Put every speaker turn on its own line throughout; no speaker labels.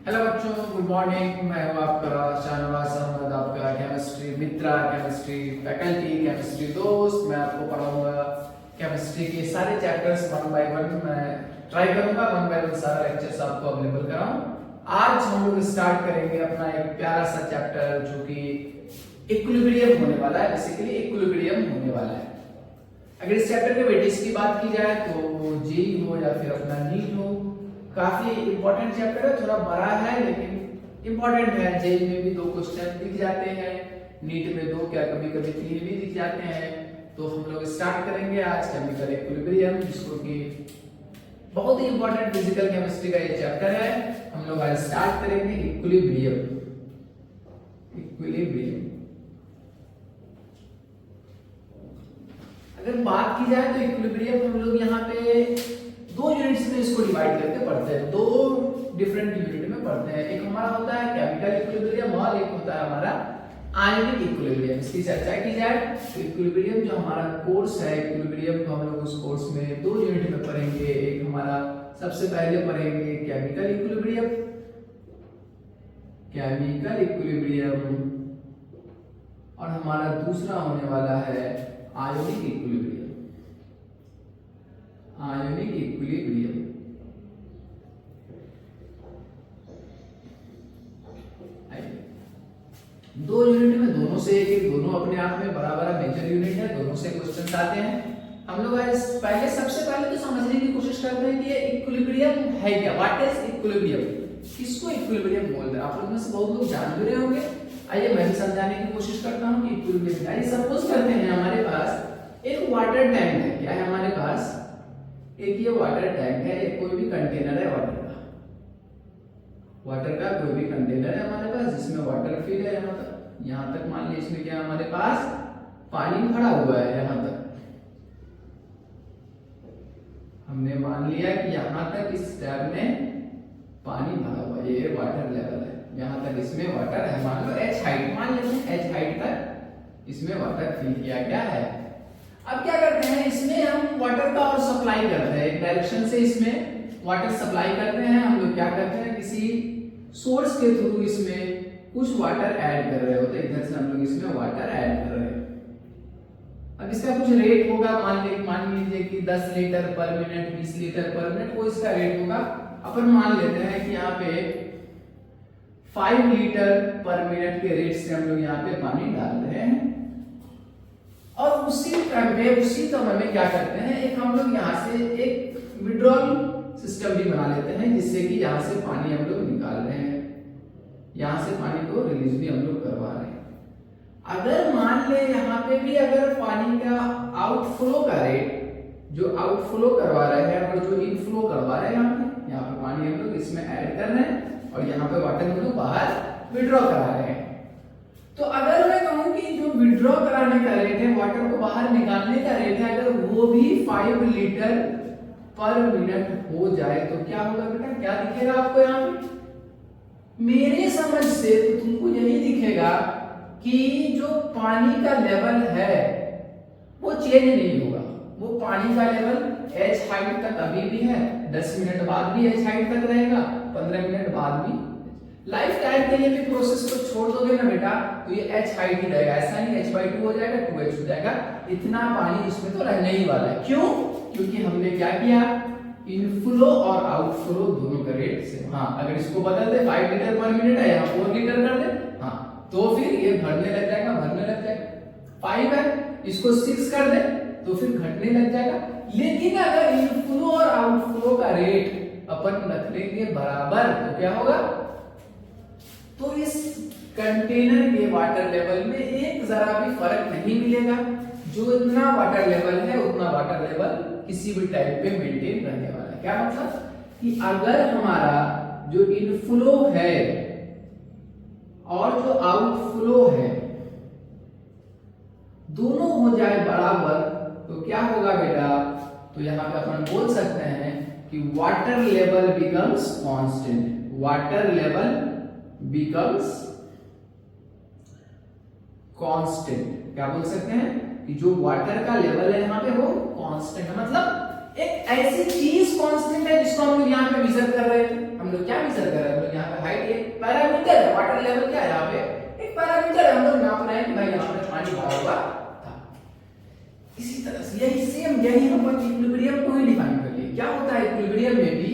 Hello बच्चों, good morning. मैं हूं आपका शाहनवाज अहमद, आपका केमिस्ट्री मित्र, केमिस्ट्री फैकल्टी, केमिस्ट्री दोस्त। मैं आपको पढ़ाऊंगा केमिस्ट्री के सारे चैप्टर्स वन बाय वन। मैं ट्राई करूंगा वन बाय वन सारा लेक्चर्स आपको अवेलेबल कराऊं। आज हम लोग स्टार्ट करेंगे अपना एक प्यारा सा चैप्टर जो कि इक्विलिब्रियम होने वाला है। बेसिकली इक्विलिब्रियम होने वाला है। अगर इस चैप्टर के वेटेज की बात की जाए तो जी हो या फिर अपना नीट हो, काफी इंपॉर्टेंट चैप्टर है। थोड़ा बड़ा है लेकिन इंपॉर्टेंट है। जेई में भी 2 क्वेश्चन दिख जाते हैं, नीट में 2 क्या कभी कभी 3 भी दिख जाते हैं। तो हम लोग स्टार्ट करेंगे आज केमिकल इक्विलिब्रियम, जिसको कि बहुत ही इंपॉर्टेंट फिजिकल केमिस्ट्री का ये चैप्टर है। हम लोग आज स्टार्ट करेंगे इक्विलिब्रियम। अगर बात की जाए तो इक्विलिब्रियम हम लोग यहाँ पे 2 यूनिट्स में इसको डिवाइड करके पढ़ते हैं। 2 डिफरेंट यूनिट में पढ़ते हैं। एक हमारा होता है केमिकल इक्विलिब्रियम और एक होता है हमारा आयनिक इक्विलिब्रियम। इसकी चर्चा की जाए तो इक्विलिब्रियम जो हमारा कोर्स है, इक्विलिब्रियम को हम लोग उस कोर्स में 2 यूनिट में पढ़ेंगे। एक हमारा सबसे पहले पढ़ेंगे केमिकल इक्विलिब्रियम, और हमारा दूसरा होने वाला है आयोनिक इक्विलिब्रियम। 2 यूनिट में दोनों से एक दोनों अपने आप में बराबर मेजर यूनिट है। दोनों से क्वेश्चंस आते हैं। हम लोग आज सबसे पहले तो समझने की कोशिश करते हैं कि ये इक्विलिब्रियम है क्या। व्हाट इज इक्विलिब्रियम, किसको इक्विलिब्रियम बोलते हैं। आप लोग में से बहुत लोग जान भी रहे होंगे। आइए मैं भी समझाने की कोशिश करता हूं कि इक्विलिब्रियम क्या है। सपोज करते हैं हमारे पास एक वाटर टैंक है। क्या है हमारे पास? एक ये वाटर टैंक है, एक कोई भी कंटेनर है वाटर का कोई भी कंटेनर है हमारे पास, जिसमें वाटर फिल है। यहाँ तक मान लीजिए इसमें क्या हमारे पास पानी भरा हुआ है। यहाँ तक हमने मान लिया कि यहाँ तक इस टैब में पानी भरा हुआ है। ये वाटर लेवल है। यहाँ तक इसमें वाटर है। मान लो h हाइट, मान लेते हैं h हाइट तक इसमें वाटर फिल किया गया है। अब क्या करते हैं, इसमें हम वाटर का और सप्लाई करते हैं। एक डायरेक्शन से इसमें वाटर सप्लाई करते हैं। हम लोग क्या करते हैं, किसी सोर्स के थ्रू इसमें कुछ वाटर ऐड कर रहे होते हैं। इधर से हम लोग इसमें वाटर ऐड कर रहे हैं। अब इसका कुछ रेट होगा। मान लीजिए कि 10 लीटर पर मिनट, 20 लीटर पर मिनट, वो इसका रेट होगा। अपन मान लेते हैं कि यहाँ पे 5 लीटर पर मिनट के रेट से हम लोग यहाँ पे पानी डाल रहे हैं। और उसी टाइम पे उसी समय में क्या करते हैं, एक हम लोग यहाँ से एक विड्रॉल सिस्टम भी बना लेते हैं, जिससे कि यहाँ से पानी हम लोग निकाल रहे हैं, यहाँ से पानी को रिलीज भी हम लोग करवा रहे हैं। अगर मान ले यहाँ पे भी अगर पानी का आउटफ्लो का रेट, जो आउटफ्लो करवा रहे हैं और जो इनफ्लो करवा रहे हैं, यहाँ पे पानी हम लोग इसमें ऐड कर रहे हैं और यहाँ पे वाटर हम लोग बाहर विड्रॉ करा रहे हैं। तो अगर मैं कहूं कि जो विड्रॉ कराने का रेट है, वाटर को बाहर निकालने का रेट है, अगर वो भी 5 लीटर पर मिनट हो जाए तो क्या होगा बेटा? क्या दिखेगा आपको यहाँ पे? मेरे समझ से तो तुमको यही दिखेगा कि जो पानी का लेवल है वो चेंज नहीं होगा। वो पानी का लेवल h हाइट तक अभी भी है, 10 मिनट बाद भी h हाइट तक रहेगा, 15 मिनट बाद भी। लाइफ टाइम के लिए भी प्रोसेस को छोड़ दोगे ना बेटा तो ये h हाइट ही रहेगा। ऐसा नहीं h/2 हो जाएगा, 2h हो जाएगा। इतना पानी इसमें तो रहने ही वाला है। क्यों? क्योंकि हमने क्या किया, इनफ्लो और आउटफ्लो दोनों का रेट सेम। हाँ, अगर इसको बदल दे 5 लीटर पर मिनट है, यहाँ 4 लीटर कर दे, हाँ, तो फिर ये भरने लग जाएगा। 5 है, इसको 6 कर दे तो फिर घटने लग जाएगा। लेकिन अगर इनफ्लो और आउटफ्लो का रेट अपन रख लेंगे बराबर तो क्या होगा, तो इस कंटेनर के वाटर लेवल में एक जरा भी फर्क नहीं मिलेगा। जो इतना वाटर लेवल है उतना वाटर लेवल किसी भी टाइप पे मेंटेन रहने वाला है। क्या मतलब कि अगर हमारा जो इनफ्लो है और जो आउटफ्लो है दोनों हो जाए बराबर तो क्या होगा बेटा? तो यहां पे अपन बोल सकते हैं कि water level becomes constant. Water level becomes constant. क्या बोल सकते हैं कि जो वाटर का लेवल है यहाँ पे वो कांस्टेंट है। मतलब एक ऐसी चीज कांस्टेंट है जिसको हम लोग यहाँ पे मेजर कर रहे थे। हम लोग क्या मेजर कर रहे हैं? हम लोग यहाँ पे हाइट पैरामीटर है, वाटर लेवल क्या है यहाँ पे, एक पैरामीटर है, हम लोग नाप रहे हैं कि भाई यहाँ पे पानी भरा हुआ था। इसी तरह से यही हम लोग इक्विलिब्रियम को ही डिफाइन कर लिए। क्या होता है इक्विलिब्रियम में भी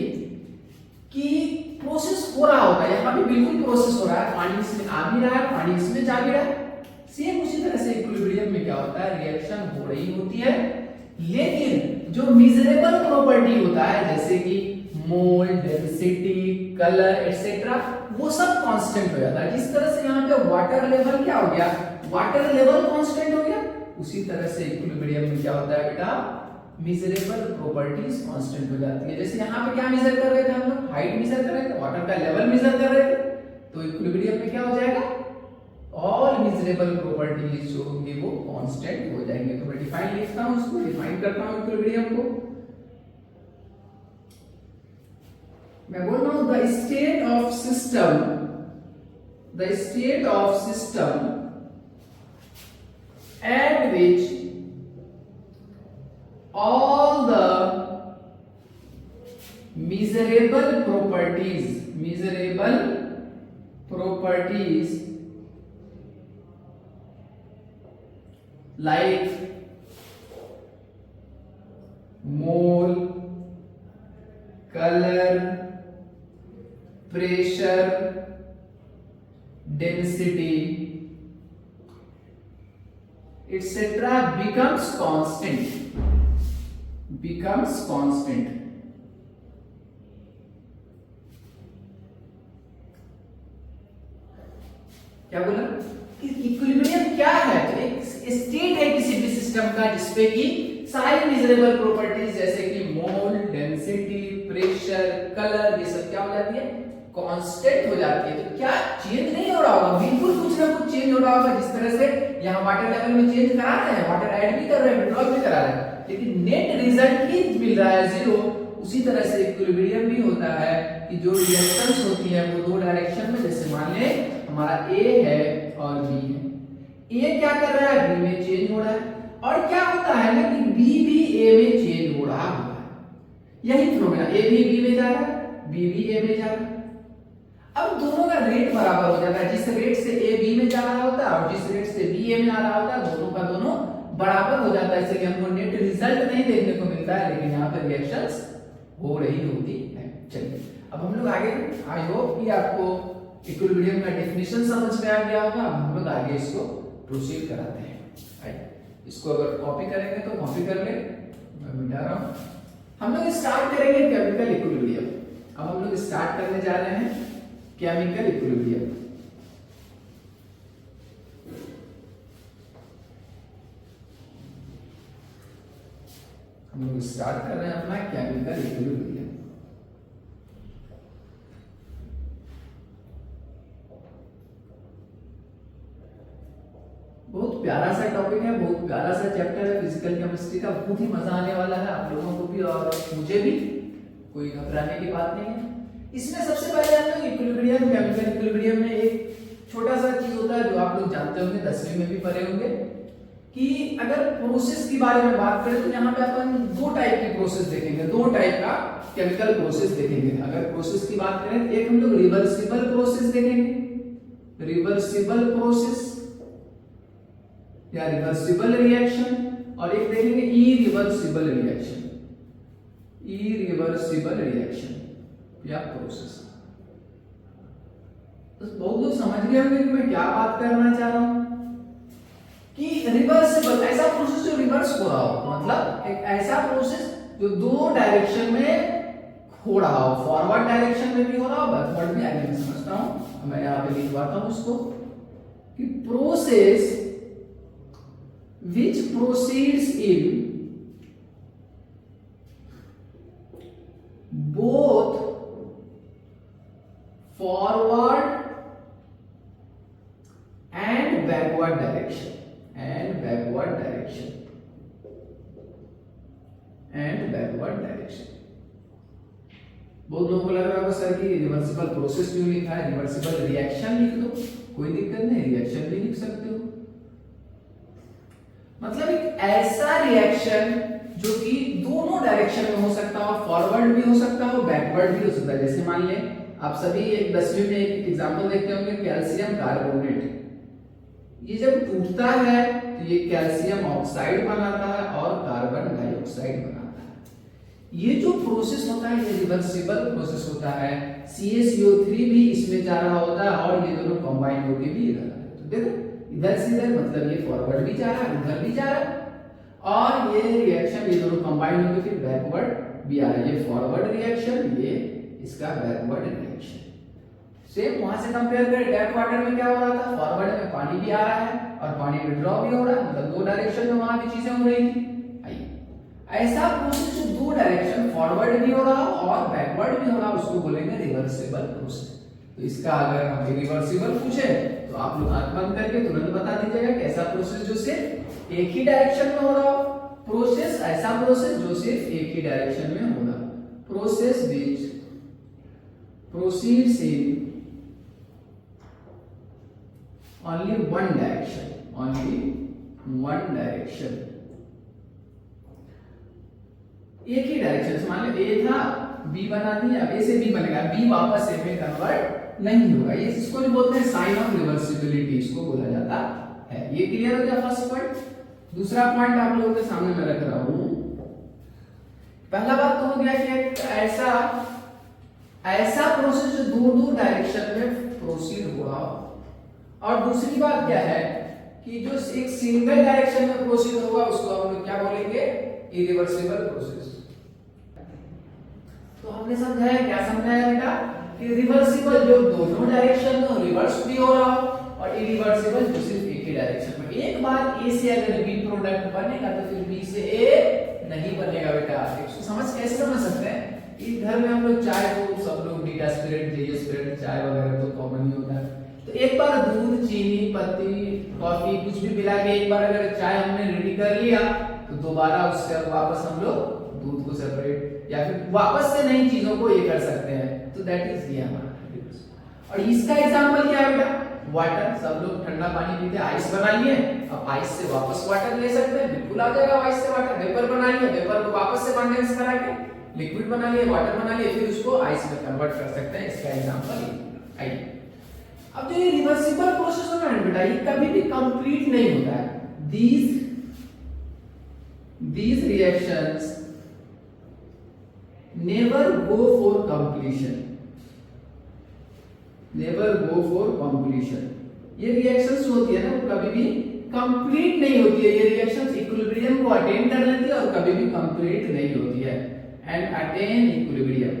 कि प्रोसेस हो रहा होता है, यहाँ पे बिल्कुल प्रोसेस हो रहा है, पानी इसमें आ भी रहा है, पानी इसमें जा भी रहा है। सेम उसी तरह से इक्विलिब्रियम में क्या होता है, रिएक्शन हो रही होती है, लेकिन जो मेजरेबल प्रॉपर्टी होता है जैसे कि मोल, डेंसिटी, कलर एटसेट्रा, वो सब कांस्टेंट हो जाता है। जिस तरह से यहाँ पे वाटर लेवल क्या हो गया, वाटर लेवल कांस्टेंट हो गया, उसी तरह से इक्विलिब्रियम में क्या होता है बेटा, मेजरेबल प्रॉपर्टीज कांस्टेंट हो जाती है। जैसे यहाँ पे क्या मेजर कर रहे थे हम लोग, हाइट मेजर कर रहे थे, वाटर का लेवल मेजर कर रहे थे, तो इक्विलिब्रियम में क्या हो जाएगा, ऑल मेजरेबल प्रॉपर्टीज जो होंगी वो कांस्टेंट हो जाएंगे। तो मैं डिफाइन लिखता हूं, उसको डिफाइन करता हूं इक्विलिब्रियम को। मैं बोल रहा हूं the state of system at which all the measurable properties like mole, color, pressure, density, etc. becomes constant. क्या बोला कि इक्विलिब्रियम क्या है, तो एक स्टेट है किसी भी सिस्टम का जिसपे कि सारी मेजरेबल प्रॉपर्टीज जैसे कि मोल, डेंसिटी, प्रेशर, कलर, ये सब क्या हो जाती है, कांस्टेंट हो जाती है। तो क्या चेंज नहीं हो रहा होगा, बिल्कुल कुछ ना कुछ चेंज हो रहा होगा। जिस तरह से यहाँ वाटर लेवल में चेंज करा रहे हैं, वाटर ऐड भी कर रहे हैं, विड्रॉल भी करा रहे हैं, लेकिन नेट रिजल्ट ही मिल रहा है जीरो। उसी तरह से इक्विलिब्रियम भी होता है कि जो रिएक्शंस होती है वो दो डायरेक्शन में, जैसे मान ले हमारा ए है और बी है, ए क्या कर रहा है, बी में चेंज हो रहा है, और क्या होता है ना कि बी भी ए में चेंज हो रहा है। यही फिनोमेना, ए भी बी में जा रहा है, बी भी ए में जा रहा है। अब दोनों का रेट बराबर हो जाता है, जिस रेट से ए बी में जा रहा होता है और जिस रेट से बी ए में आ रहा होता है, दोनों का दोनों बराबर हो जाता है। इसलिए हमको नेट रिजल्ट नहीं देखने को मिलता है, लेकिन यहाँ पे रिएक्शंस हो रही होती है। चलिए अब हम लोग आगे, आई होप कि आपको इक्विलिब्रियम का डेफिनेशन समझ में आ गया होगा। अब हम लोग आगे इसको प्रोसीड कराते हैं। इसको अगर कॉपी करेंगे तो कॉपी कर ले, मैं मिटा रहा हूं। हम लोग स्टार्ट करेंगे केमिकल इक्विलिब्रियम। अब हम लोग स्टार्ट करने जा रहे हैं केमिकल इक्विलिब्रियम। हम लोग स्टार्ट कर रहे हैं अपना केमिकल इक्विलिब्रियम। बहुत प्यारा सा टॉपिक है, बहुत प्यारा सा चैप्टर है फिजिकल केमिस्ट्री का, बहुत ही मजा आने वाला है आप लोगों को भी और मुझे भी, कोई घबराने की बात नहीं है। इसमें सबसे पहले हम लोग इक्विलिब्रियम, केमिकल इक्विलिब्रियम में एक छोटा सा चीज होता है जो आप लोग जानते होंगे, 10वीं में भी पढ़े होंगे, कि अगर प्रोसेस के बारे में बात करें तो यहाँ पे अपन दो टाइप की प्रोसेस देखेंगे, दो टाइप का केमिकल प्रोसेस देखेंगे। अगर प्रोसेस की बात करें तो एक हम लोग रिवर्सिबल प्रोसेस देखेंगे, रिवर्सिबल प्रोसेस या रिवर्सिबल रिएक्शन, और एक देखेंगे इरिवर्सिबल रिएक्शन, इरिवर्सिबल रिएक्शन या प्रोसेस। तो बहुत लोग समझ गए होंगे कि मैं क्या बात करना चाह रहा हूं, कि रिवर्सिबल ऐसा प्रोसेस जो रिवर्स हो रहा हो, मतलब एक ऐसा प्रोसेस जो दो डायरेक्शन में हो रहा हो, फॉरवर्ड डायरेक्शन में भी हो रहा हो, बैकवर्ड भी। आगे मैं समझता हूं, मैं यहां पे लिखवाता हूं उसको कि process which proceeds in both forward and backward direction, and backward direction, and backward direction। बहुत लोगों को लग रहा होगा सर कि रिवर्सिबल प्रोसेस क्यों लिखा है, रिवर्सिबल रिएक्शन लिख दो, कोई दिक्कत नहीं, रिएक्शन भी लिख सकते हो। मतलब एक ऐसा रिएक्शन जो कि दोनों डायरेक्शन में हो सकता हो, फॉरवर्ड भी हो सकता हो, बैकवर्ड भी हो सकता है। जैसे मान ले आप सभी एक 10वीं में एक एग्जाम्पल देखते होंगे, कैल्शियम कार्बोनेट। ये जब टूटता है तो ये कैल्शियम ऑक्साइड बनाता है और कार्बन डाइऑक्साइड बनाता है। ये जो प्रोसेस होता है ये रिवर्सिबल प्रोसेस होता है। CaCO3 भी इसमें जा रहा होता है और ये दोनों कंबाइन होके भी इधर आ रहे हैं। तो देखो इधर से इधर, मतलब ये फॉरवर्ड भी जा रहा है, उधर भी जा रहा है, और ये रिएक्शन ये दोनों कंबाइन होकर फिर बैकवर्ड भी आ रहा है। ये फॉरवर्ड रिएक्शन, ये इसका बैकवर्ड रिएक्शन। सेम वहां से कंपेयर करें, टैप वाटर में क्या हो रहा था, फॉरवर्ड में पानी भी आ रहा है और पानी विड्रॉ भी हो रहा है, मतलब दो डायरेक्शन में वहां भी चीजें हो रही थी। आइए, ऐसा प्रोसेस जो दो डायरेक्शन फॉरवर्ड भी हो रहा और बैकवर्ड भी हो रहा, उसको बोलेंगे रिवर्सिबल प्रोसेस। तो इसका अगर हमें रिवर्सिबल पूछे तो आप लोग आंख बंद करके तुरंत बता दीजिएगा कि ऐसा प्रोसेस जो सिर्फ एक ही डायरेक्शन में हो रहा हो, प्रोसेस ऐसा प्रोसेस जो सिर्फ एक ही डायरेक्शन में होगा, process which proceeds in only one direction, only one direction, एक ही डायरेक्शन से। मान लो ए था, बी बना दिया, ए से बी बनेगा, बी वापस ए में कन्वर्ट नहीं होगा। ये इसको भी बोलते हैं साइन ऑफ रिवर्सिबिलिटी, इसको बोला जाता है। ये क्लियर हो गया फर्स्ट पॉइंट। दूसरा पॉइंट आप लोगों के सामने मैं रख रहा हूं। पहला बात तो हो गया कि ऐसा प्रोसेस जो दो डायरेक्शन में प्रोसीड हुआ, और दूसरी बात क्या है कि जो एक सिंगल डायरेक्शन में प्रोसीड होगा उसको हम लोग क्या बोलेंगे, इरिवर्सिबल प्रोसेस। तो हमने समझाया, क्या समझाया बेटा, कि रिवर्सिबल जो दोनों डायरेक्शन में रिवर्स भी हो रहा और इरिवर्सिबल जो सिर्फ एक ही डायरेक्शन में। एक बार ए से अगर बी प्रोडक्ट बनेगा तो फिर बी से ए नहीं बनेगा बेटा। इसको कैसे समझ सकते हैं, घर में हम लोग चाय को सब लोग बीटा स्पिरिट, जे स्पिरिट, चाय वगैरह तो कॉमन ही होता है। तो एक बार दूध, चीनी, पत्ती, कॉफी कुछ भी मिला के एक बार अगर चाय हमने रेडी कर लिया तो दोबारा उससे वापस हम लोग दूध को सेपरेट या फिर वापस से नई चीजों को ये कर सकते हैं। तो दैट इज ये हमारा। और इसका एग्जांपल क्या है बेटा, वाटर। सब लोग ठंडा पानी पीते, आइस बना लिए, अब आइस से वापस वाटर ले सकते हैं, बिल्कुल आ जाएगा आइस से वाटर। वेपर बना लिया, वेपर को वापस से कंडेंस करा के लिक्विड बना लिए, वाटर बना लिए, फिर उसको आइस में कन्वर्ट कर सकते हैं। इसका एग्जांपल आइए। अब जो ये रिवर्सिबल प्रोसेस होता है बेटा, ये कभी भी कंप्लीट नहीं होता है। these reactions never go for completion, never go for completion। ये रिएक्शंस जो होती है ना वो कभी भी कंप्लीट नहीं होती है। ये रिएक्शंस इक्विलिब्रियम को अटेन कर लेती है और कभी भी कंप्लीट नहीं होती है। and attain equilibrium,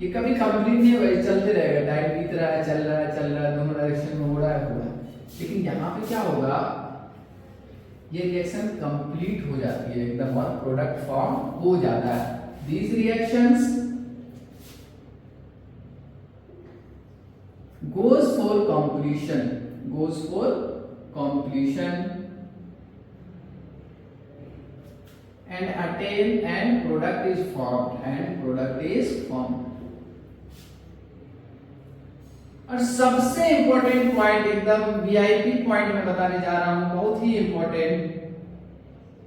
ये कभी कंप्लीट नहीं होगा, चलते रहेगा, डाइट बीत रहा है, चल रहा है, दोनों डायरेक्शन में हो रहा है। लेकिन यहाँ पे क्या होगा, ये रिएक्शन कंप्लीट हो जाती है एकदम और प्रोडक्ट फॉर्म हो जाता है। these reactions goes for completion and attain and product is formed। और सबसे इंपॉर्टेंट पॉइंट, एकदम वीआईपी पॉइंट मैं बताने जा रहा हूं, बहुत ही इंपॉर्टेंट,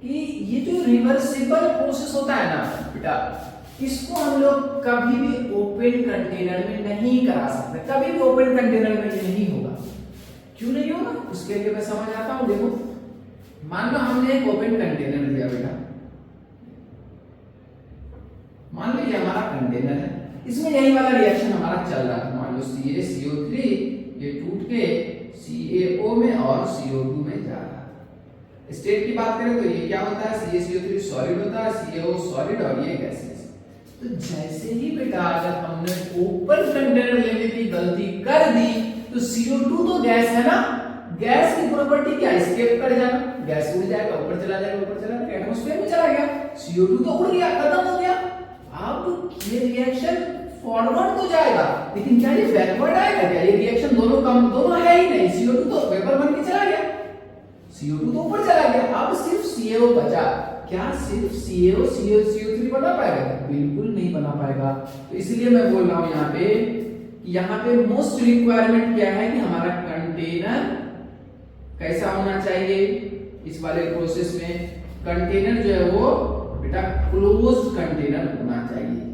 कि ये जो रिवर्सिबल प्रोसेस होता है ना बेटा, इसको हम लोग कभी भी ओपन कंटेनर में नहीं करा सकते। कभी भी ओपन कंटेनर में ये नहीं होगा। क्यों नहीं होगा, उसके लिए मैं समझ आता हूं। देखो, मान लो हमने एक ओपन कंटेनर लिया बेटा, मान लो ये हमारा कंटेनर है, इसमें यही वाला रिएक्शन हमारा चल रहा है। मान लो CaCO3 ये टूट के CaO में और CO2 में जा रहा है। स्टेट की बात करें तो ये क्या होता है, CaCO3 सॉलिड होता है, CaO सॉलिड और ये गैसेस। तो जैसे ही बेटा अगर हमने ओपन कंटेनर लेने की गलती कर दी तो CO2 तो गैस है ना, गैस की प्रॉपर्टी क्या, एस्केप कर जाना, गैस उड़ जाएगा, ऊपर चला जाएगा, एटमॉस्फेयर में चला गया, CO2 तो उड़ गया, खत्म हो गया। अब ये रिएक्शन फॉरवर्ड तो जाएगा, लेकिन क्या ये बैकवर्ड आएगा क्या? ये रिएक्शन दोनों है ही नहीं। CO2 तो वेपर बन के चला गया, CO2 तो ऊपर चला गया, अब सिर्फ CaO बचा। क्या सिर्फ CO3 बना पाएगा? बिल्कुल नहीं बना पाएगा। तो इसलिए मैं बोल रहा हूं यहाँ पे मोस्ट रिक्वायरमेंट क्या है कि हमारा कंटेनर कैसा होना चाहिए। इस वाले प्रोसेस में कंटेनर जो है वो बेटा क्लोज्ड कंटेनर होना चाहिए।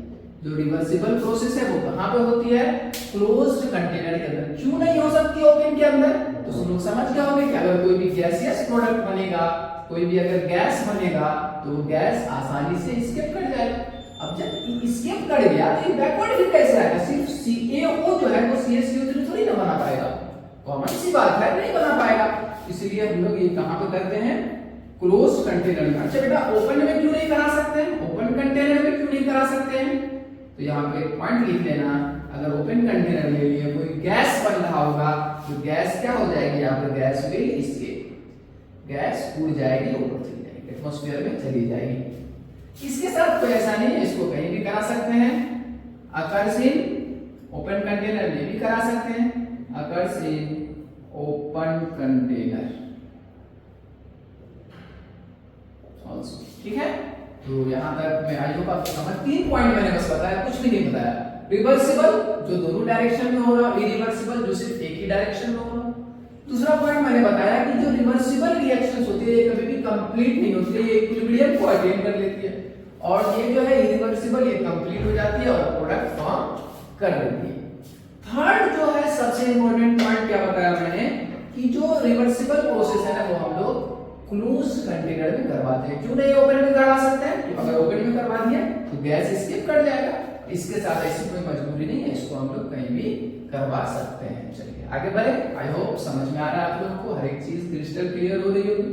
जो रिवर्सिबल प्रोसेस है वो कहां पे होती है? क्लोज्ड कंटेनर के अंदर। क्यों नहीं हो सकती ओपन के अंदर? तो तुम लोग समझ गए होंगे कि अगर कोई भी गैसियस प्रोडक्ट बनेगा, कोई भी अगर गैस बनेगा तो गैस आसानी से एस्केप कर जाएगा। अब जब एस्केप कर गया तो ये बैकवर्ड फिर कैसे आएगा? सिर्फ CaO जो है वो CaCO3 थोड़ी ना बना पाएगा, कॉमन सी बात है, नहीं बना पाएगा। इसलिए हम लोग ये कहां पे करते हैं? क्लोज्ड कंटेनर में। अच्छा बेटा ओपन में क्यों नहीं करा सकते हैं? ओपन कंटेनर में क्यों नहीं करा सकते हैं? तो यहाँ पे एक पॉइंट लिख लेना, अगर ओपन कंटेनर ले लिए कोई गैस बन रहा होगा तो गैस क्या हो जाएगी? यहाँ पे गैस विल एस्केप, गैस उड़ जाएगी, ऊपर चली जाएगी, एटमॉस्फेयर में चली जाएगी। इसके साथ कोई ऐसा नहीं है, इसको कहीं भी करा सकते हैं। अकर्स इन ओपन कंटेनर में भी करा सकते हैं, occurs in open container also. ठीक है, तो यहां तक मैं आई होप आपको समझ। 3 पॉइंट मैंने बस बताया, कुछ भी नहीं बताया। रिवर्सिबल जो दोनों डायरेक्शन में हो रहा, इरिवर्सिबल जो सिर्फ एक ही डायरेक्शन में हो रहा। दूसरा पॉइंट मैंने बताया कि जो रिवर्सिबल रिएक्शंस होती है ये कभी भी कंप्लीट नहीं होती है, ये इक्विलिब्रियम को अटेन कर लेती है, और ये जो है इरिवर्सिबल ये कंप्लीट हो जाती है और प्रोडक्ट फॉर्म कर लेती है। थर्ड जो है सबसे इंपॉर्टेंट पॉइंट क्या बताया मैंने कि जो रिवर्सिबल प्रोसेस है ना वो हम लोग क्लोज्ड कंटेनर में करवाते हैं। क्यों नहीं ओपन में करवा सकते हैं? तो अगर ओपन में करवा दिया तो गैस एस्केप कर जाएगा। इसके साथ ऐसी कोई मजबूरी नहीं है, इसको हम लोग कहीं भी करवा सकते हैं। चलिए आगे बढ़े। आई होप समझ में आ रहा है आप लोगों को, हर एक चीज क्रिस्टल क्लियर हो रही होगी।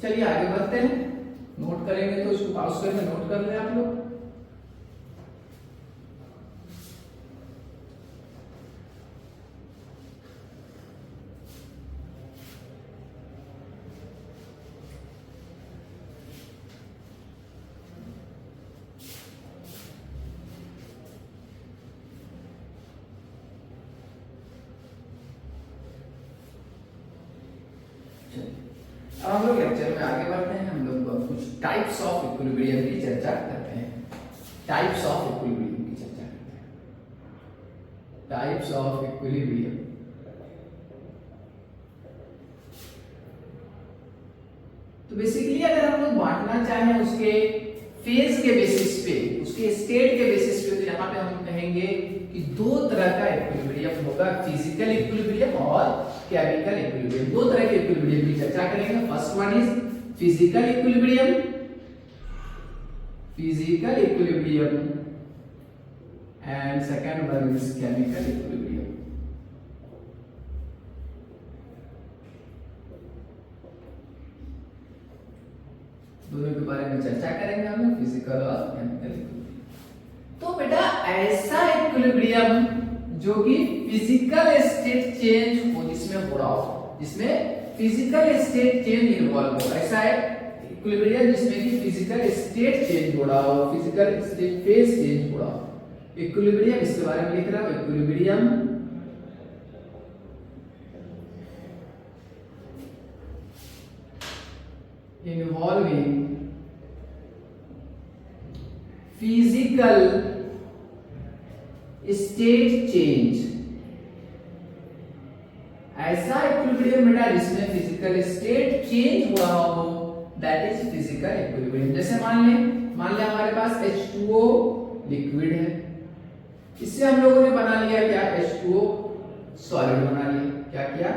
चलिए आगे बढ़ते हैं, नोट करेंगे तो इसको पॉज करके नोट कर लें आप लोग। अब हम लोग लेक्चर में आगे बढ़ते हैं। हम लोग कुछ टाइप्स ऑफ इक्विलिब्रियम की चर्चा करते हैं। टाइप्स ऑफ इक्विलिब्रियम की चर्चा करते हैं। Types of equilibrium. तो बेसिकली अगर हम लोग बांटना चाहें उसके फेज के बेसिस पे, उसके स्टेट के बेसिस पे, तो यहाँ पे हम कहेंगे कि 2 तरह का इक्विलिब्रियम होगा, फिजिकल इक्विलिब्रियम और केमिकल इक्विलिब्रियम। 2 तरह के इक्विलिब्रियम की चर्चा करेंगे। First one is physical equilibrium, physical equilibrium, and second one is chemical equilibrium. दोनों के बारे में चर्चा करेंगे हम, फिजिकल और केमिकल इक्विलिब्रियम। तो बेटा ऐसा इक्विलिब्रियम जो कि फिजिकल स्टेट चेंज हो, जिसमें हो रहा हो, जिसमें फिजिकल स्टेट चेंज इन्वॉल्व हो, ऐसा है इक्विलिब्रियम जिसमें कि फिजिकल स्टेट चेंज हो रहा हो, फिजिकल स्टेट फेज चेंज हो रहा हो। इक्विलिब्रियम इसके बारे में लिख रहा हूं, equilibrium involving physical state change। ऐसा इक्विलिब्रियम बेटा जिसमें फिजिकल स्टेट चेंज हो रहा हो, दैट इज फिजिकल इक्विलिब्रियम। जैसे मान ले हमारे पास H2O लिक्विड है, इससे हम लोगों ने बना लिया क्या? H2O सॉलिड बना लिया। क्या किया?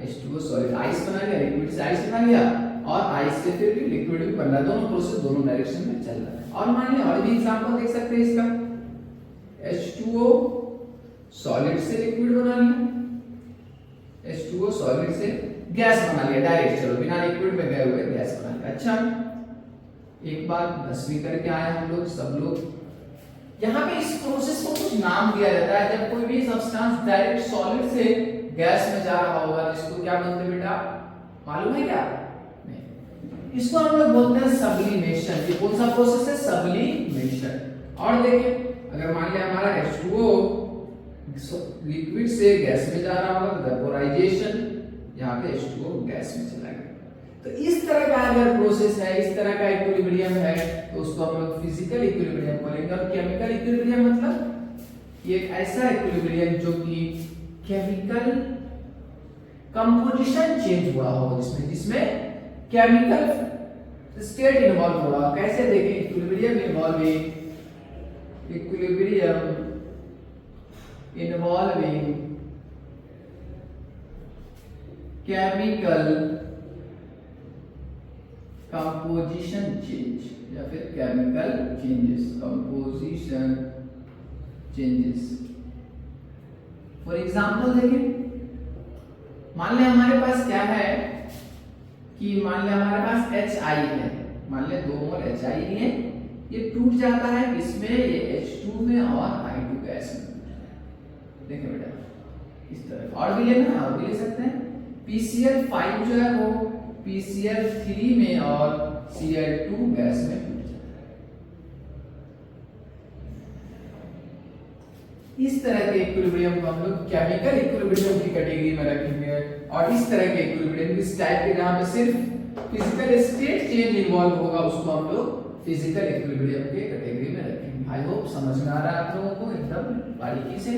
H2O solid. आइस बना लिया, लिक्विड से आइस बना लिया, और आइस से फिर भी लिक्विड भी बन रहा है। दोनों प्रोसेस दोनों डायरेक्शन में चल रहा है। और मान लिया और भी एग्जांपल देख सकते हैं इसका, H2O सॉलिड से लिक्विड बना लिया, H2O सॉलिड से गैस बना लिया डायरेक्ट, चलो बिना लिक्विड में गए हुए गैस बना लिया। अच्छा एक बात 10वीं करके आए हम लोग सब लोग। यहाँ पे इस प्रोसेस को कुछ नाम दिया जाता है। जब कोई भी सब्सटेंस डायरेक्ट सॉलिड से गैस में जा रहा होगा, जिसको क्या बोलते हैं बेटा, मालूम है क्या? इसको हम लोग बोलते हैं सब्लिमेशन। ये कौन सा प्रोसेस है? सब्लिमेशन। और देखिए अगर मान लिया हमारा H2O लिक्विड से गैस में जा रहा होगा, वेपोराइजेशन, यहाँ पे H2O गैस में चला गया। तो इस तरह का अगर प्रोसेस है, इस तरह का इक्विलिब्रियम है, तो उसको हम लोग फिजिकल इक्विलिब्रियम बोलेंगे। और केमिकल इक्विलिब्रियम मतलब ये एक ऐसा इक्विलिब्रियम जो कि केमिकल कंपोजिशन चेंज हुआ हो, जिसमें केमिकल स्टेट इन्वॉल्व हो रहा, कैसे देखें, equilibrium involving chemical composition change या फिर chemical changes, composition changes. For example देखिए, मान लें हमारे पास क्या है कि मान लें हमारे पास HI है, मान लें 2 मोल HI लिए, ये टूट जाता है इसमें, ये H2 में और I2 गैस में। देखिए बेटा इस तरह, और भी लेना और भी ले सकते हैं। PCl5 जो है वो PCl3 में और Cl2 गैस में टूट जाता है। इस तरह के इक्विलिब्रियम को हम लोग केमिकल इक्विलिब्रियम की कैटेगरी में रखेंगे, और इस तरह के इक्विलिब्रियम इस टाइप के जहां पे सिर्फ फिजिकल स्टेट चेंज इन्वॉल्व होगा उसको हम लोग फिजिकल इक्विलिब्रियम के कैटेगरी में रखेंगे। आई होप समझ में आ रहा है आप लोगों को एकदम बारीकी से।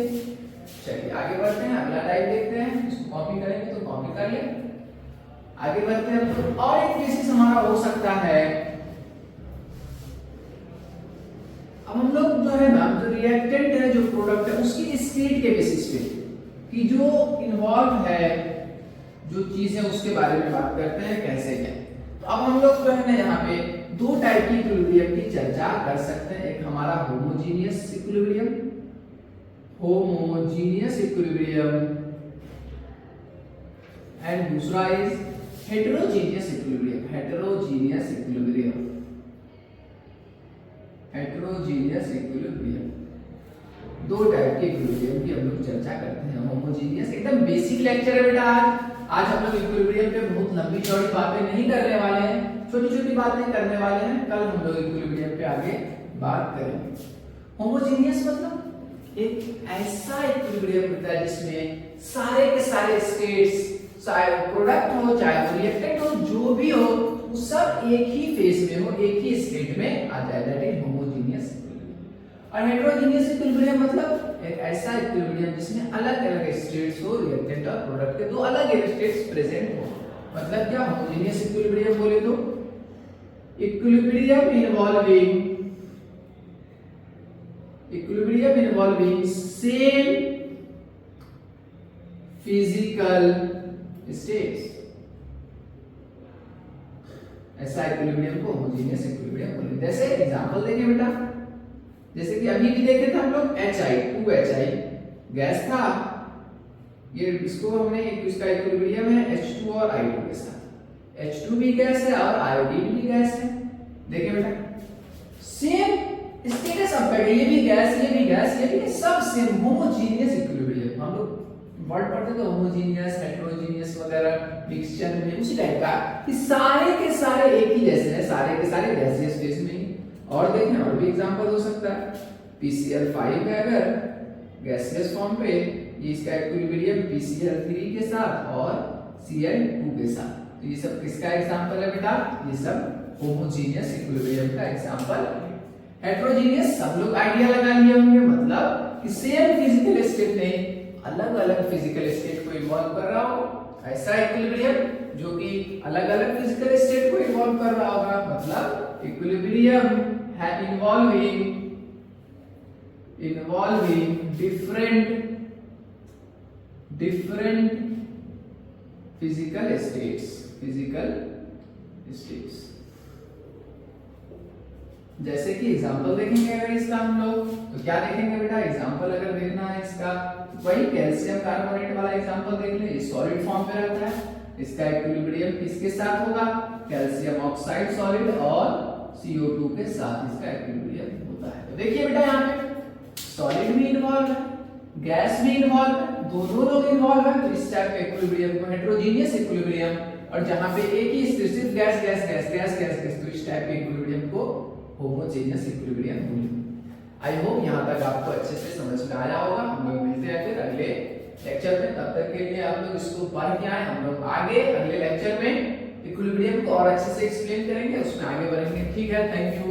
चलिए आगे बढ़ते हैं, अगला टाइप देखते हैं, इसको कॉपी करेंगे तो कॉपी कर ले। आगे बढ़ते हैं तो और एक केसेस हमारा हो सकता है, अब हम लोग जो है ना, जो रिएक्टेंट है, जो प्रोडक्ट है, उसकी स्टेट के बेसिस पे कि जो इन्वॉल्व है, जो चीज है उसके बारे में बात करते हैं कैसे क्या। तो अब हम लोग जो है ना यहाँ पे 2 टाइप की इक्विलिब्रियम की चर्चा कर सकते हैं। एक हमारा होमोजीनियस इक्विलिब्रियम एंड दूसरा is heterogeneous equilibrium. Heterogeneous equilibrium 2 type के इक्विलिब्रियम की हम लोग चर्चा करते हैं। होमोजीनियस एकदम बेसिक लेक्चर है बेटा। आज हम लोग इक्विलिब्रियम पे बहुत लंबी चौड़ी बातें नहीं करने वाले हैं, छोटी-छोटी बातें करने वाले हैं। कल हम लोग इक्विलिब्रियम पे आगे बात करेंगे। होमोजीनियस मतलब एक ऐसा इक्विलिब्रियम होता है जिसमें सारे के सारे स्टेट्स, चाहे वो प्रोडक्ट हो चाहे वो रिएक्टेंट हो, जो भी हो, वो सब एक ही फेज में हो, एक ही स्टेट में आ जाए, दैट इज होमोजीनियस इक्विलिब्रियम। और हेटेरोजीनियस इक्विलिब्रियम मतलब एक ऐसा इक्विलिब्रियम जिसमें अलग-अलग स्टेट्स हो, रिएक्टेंट और प्रोडक्ट के 2 अलग स्टेट्स प्रेजेंट हो। मतलब क्या, होमोजीनियस इक्विलिब्रियम बोले तो equilibrium involving same physical states, ऐसा इक्विलिब्रियम को होमोजीनियस इक्विलिब्रियम बोलते हैं। जैसे एग्जांपल देखिए बेटा, जैसे कि अभी भी देखे थे हम लोग HI 2HI गैस था, ये इसको हमने इसका इक्विलिब्रियम है H2 और I2 के साथ। H2 भी गैस है और आयोडीन भी गैस है। देखिए बेटा सेम स्टेटस ऑफ बैग, ये भी गैस, ये भी गैस, ये भी सब सेम होमोजीनियस इक्विलिब्रियम। हम लोग वर्ड पढ़ते थे होमोजीनियस, हेटेरोजीनियस वगैरह मिक्सचर में, उसी टाइप का कि सारे के सारे एक ही जैसे हैं, सारे के सारे गैसियस फेज में ही। और देखें और भी एग्जांपल हो सकता है, PCl5 है अगर गैसियस फॉर्म पे, ये इसका इक्विलिब्रियम PCl3 के साथ और Cl2 के साथ। तो ये सब किसका एग्जांपल है बेटा, ये सब होमोजीनियस इक्विलिब्रियम का एग्जांपल है। हेटेरोजीनियस सब लोग आइडिया लगा लिए होंगे, मतलब कि सेम फिजिकल स्टेट में अलग-अलग फिजिकल स्टेट को इन्वॉल्व कर रहा हो, ऐसा इक्विलिब्रियम जो कि अलग-अलग फिजिकल स्टेट को इन्वॉल्व कर रहा होगा, मतलब इक्विलिब्रियम है इन्वॉल्विंग डिफरेंट फिजिकल स्टेट्स। जैसे कि एग्जांपल देखेंगे अगर इसका हम लोग, तो क्या देखेंगे बेटा, एग्जांपल अगर देखना है इसका, वही कैल्शियम कार्बोनेट वाला एग्जांपल देख ले, सॉलिड फॉर्म पे रहता है, इसका इक्विलिब्रियम किसके साथ होगा, कैल्शियम ऑक्साइड सॉलिड और CO2 के साथ इसका इक्विलिब्रियम होता है। तो देखिए बेटा यहाँ पे सॉलिड भी इन्वॉल्व है, गैस भी इन्वॉल्व है, दोनों लोग इन्वॉल्व है। तो इस टाइप के इक्विलिब्रियम को हेटेरोजीनियस इक्विलिब्रियम, और जहां पे एक ही सिर्फ gas gas gas gas gas gas, तो इस टाइप के इक्विलिब्रियम को होमोजेनियस इक्विलिब्रियम बोलेंगे। आई होप यहाँ तक आपको अच्छे से समझ में आया होगा। हम लोग मिलते हैं फिर अगले लेक्चर में, तब तक के लिए आप लोग इसको पढ़ के आए। हम लोग आगे अगले लेक्चर में इक्विलिब्रियम को और अच्छे से एक्सप्लेन करेंगे, उसमें आगे बढ़ेंगे। ठीक है, थैंक यू।